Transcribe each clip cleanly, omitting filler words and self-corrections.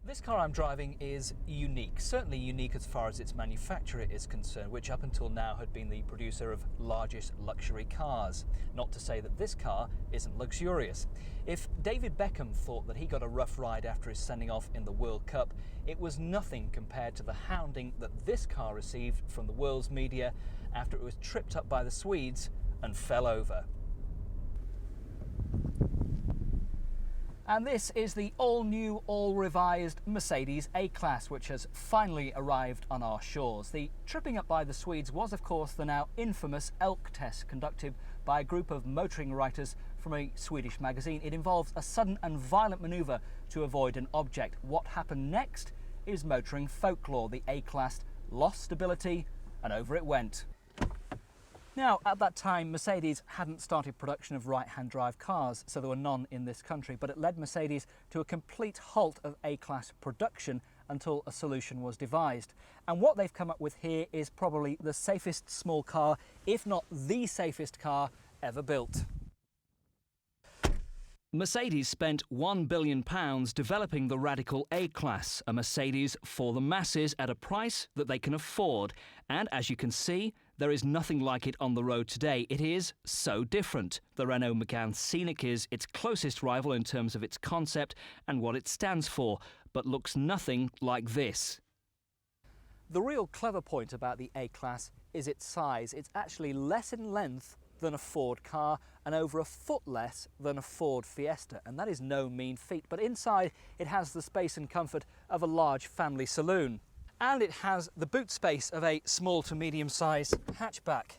This car I'm driving is unique, certainly unique as far as its manufacturer is concerned, which up until now had been the producer of largest luxury cars. Not to say that this car isn't luxurious. If David Beckham thought that he got a rough ride after his sending off in the World Cup, it was nothing compared to the hounding that this car received from the world's media after it was tripped up by the Swedes and fell over. And this is the all-new, all-revised Mercedes A-Class, which has finally arrived on our shores. The tripping up by the Swedes was, of course, the now infamous Elk test conducted by a group of motoring writers from a Swedish magazine. It involves a sudden and violent manoeuvre to avoid an object. What happened next is motoring folklore. The A-Class lost stability and over it went. Now, at that time, Mercedes hadn't started production of right-hand drive cars, so there were none in this country, but it led Mercedes to a complete halt of A-Class production until a solution was devised. And what they've come up with here is probably the safest small car, if not the safest car ever built. Mercedes spent £1 billion developing the radical A-Class, a Mercedes for the masses at a price that they can afford. And as you can see, there is nothing like it on the road today. It is so different. The Renault Megane Scenic is its closest rival in terms of its concept and what it stands for, but looks nothing like this. The real clever point about the A-Class is its size. It's actually less in length than a Ford car and over a foot less than a Ford Fiesta, and that is no mean feat. But inside it has the space and comfort of a large family saloon. And it has the boot space of a small to medium-sized hatchback.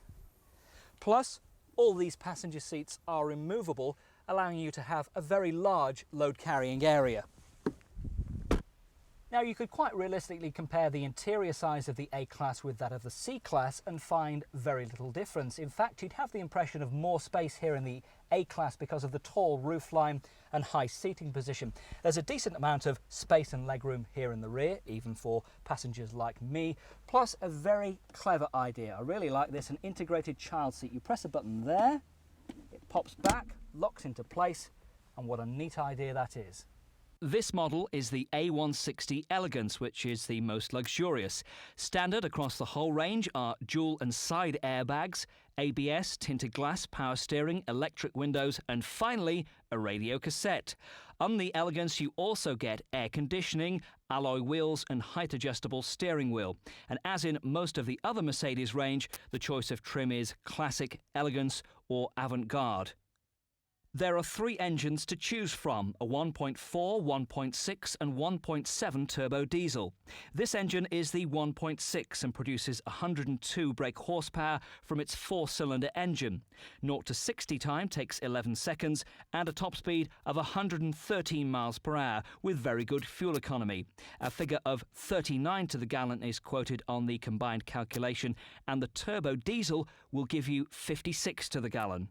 Plus, all these passenger seats are removable, allowing you to have a very large load-carrying area. Now, you could quite realistically compare the interior size of the A-Class with that of the C-Class and find very little difference. In fact, you'd have the impression of more space here in the A-Class because of the tall roofline and high seating position. There's a decent amount of space and legroom here in the rear, even for passengers like me, plus a very clever idea. I really like this, an integrated child seat. You press a button there, it pops back, locks into place, and what a neat idea that is. This model is the A160 Elegance, which is the most luxurious. Standard across the whole range are dual and side airbags, ABS, tinted glass, power steering, electric windows, and finally, a radio cassette. On the Elegance, you also get air conditioning, alloy wheels, and height-adjustable steering wheel. And as in most of the other Mercedes range, the choice of trim is Classic, Elegance, or Avant-Garde. There are 3 engines to choose from, a 1.4, 1.6 and 1.7 turbo diesel. This engine is the 1.6 and produces 102 brake horsepower from its 4-cylinder engine. 0 to 60 time takes 11 seconds and a top speed of 113 miles per hour with very good fuel economy. A figure of 39 to the gallon is quoted on the combined calculation, and the turbo diesel will give you 56 to the gallon.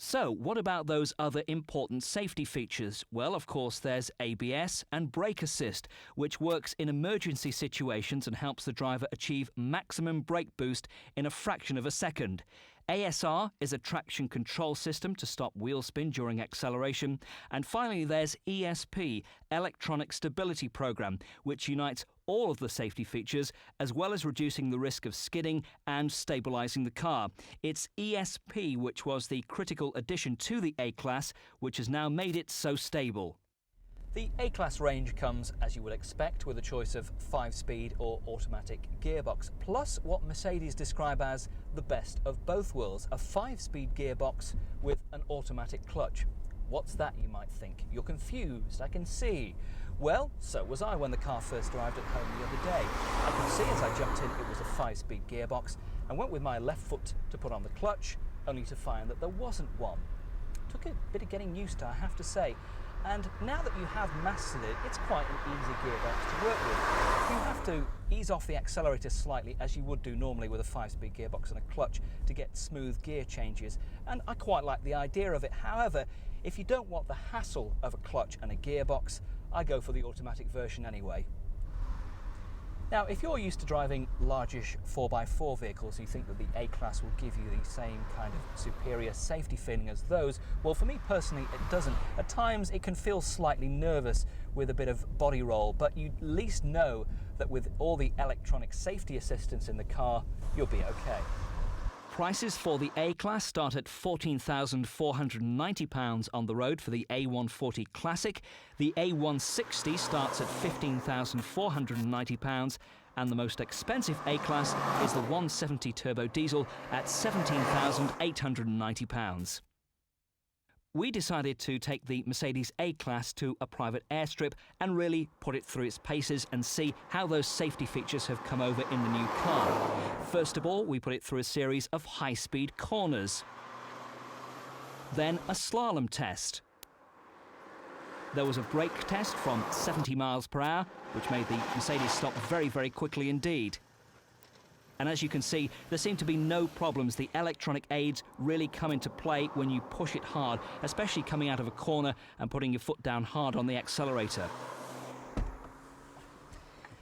So, what about those other important safety features? Well, of course, there's ABS and brake assist, which works in emergency situations and helps the driver achieve maximum brake boost in a fraction of a second. ASR is a traction control system to stop wheel spin during acceleration. And finally, there's ESP, Electronic Stability Program, which unites all of the safety features, as well as reducing the risk of skidding and stabilising the car. It's ESP which was the critical addition to the A-Class, which has now made it so stable. The A-Class range comes, as you would expect, with a choice of 5-speed or automatic gearbox, plus what Mercedes describe as the best of both worlds, a 5-speed gearbox with an automatic clutch. What's that, you might think? You're confused, I can see. Well, so was I when the car first arrived at home the other day. I could see as I jumped in it was a 5-speed gearbox and went with my left foot to put on the clutch, only to find that there wasn't one. Took a bit of getting used to, I have to say. And now that you have mastered it, it's quite an easy gearbox to work with. You have to ease off the accelerator slightly, as you would do normally with a 5-speed gearbox and a clutch, to get smooth gear changes. And I quite like the idea of it. However, if you don't want the hassle of a clutch and a gearbox, I go for the automatic version anyway. Now, if you're used to driving largish 4x4 vehicles, you think that the A-Class will give you the same kind of superior safety feeling as those. Well, for me personally, it doesn't. At times, it can feel slightly nervous with a bit of body roll, but you at least know that with all the electronic safety assistance in the car, you'll be okay. Prices for the A-Class start at £14,490 on the road for the A140 Classic. The A160 starts at £15,490, and the most expensive A-Class is the 170 turbo diesel at £17,890. We decided to take the Mercedes A-Class to a private airstrip and really put it through its paces and see how those safety features have come over in the new car. First of all, we put it through a series of high-speed corners. Then a slalom test. There was a brake test from 70 miles per hour, which made the Mercedes stop very, very quickly indeed. And as you can see, there seem to be no problems. The electronic aids really come into play when you push it hard, especially coming out of a corner and putting your foot down hard on the accelerator.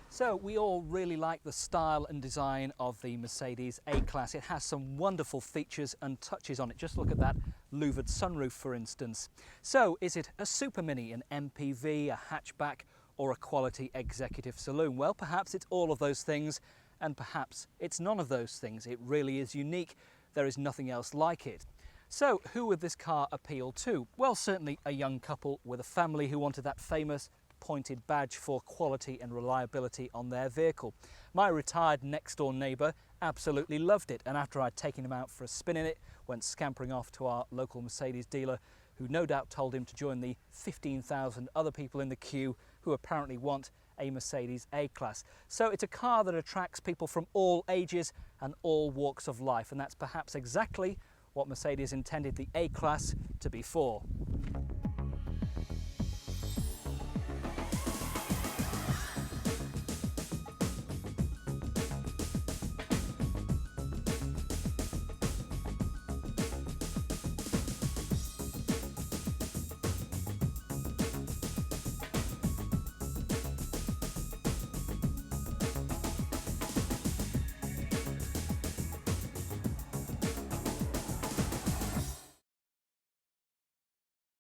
So we all really like the style and design of the Mercedes A-Class. It has some wonderful features and touches on it. Just look at that louvered sunroof, for instance. So is it a super mini, an MPV, a hatchback, or a quality executive saloon? Well, perhaps it's all of those things, and perhaps it's none of those things. It really is unique. There is nothing else like it. So who would this car appeal to? Well, certainly a young couple with a family who wanted that famous pointed badge for quality and reliability on their vehicle. My retired next door neighbour absolutely loved it, and after I'd taken him out for a spin in it, went scampering off to our local Mercedes dealer, who no doubt told him to join the 15,000 other people in the queue who apparently want a Mercedes A-Class. So it's a car that attracts people from all ages and all walks of life, and that's perhaps exactly what Mercedes intended the A-Class to be for.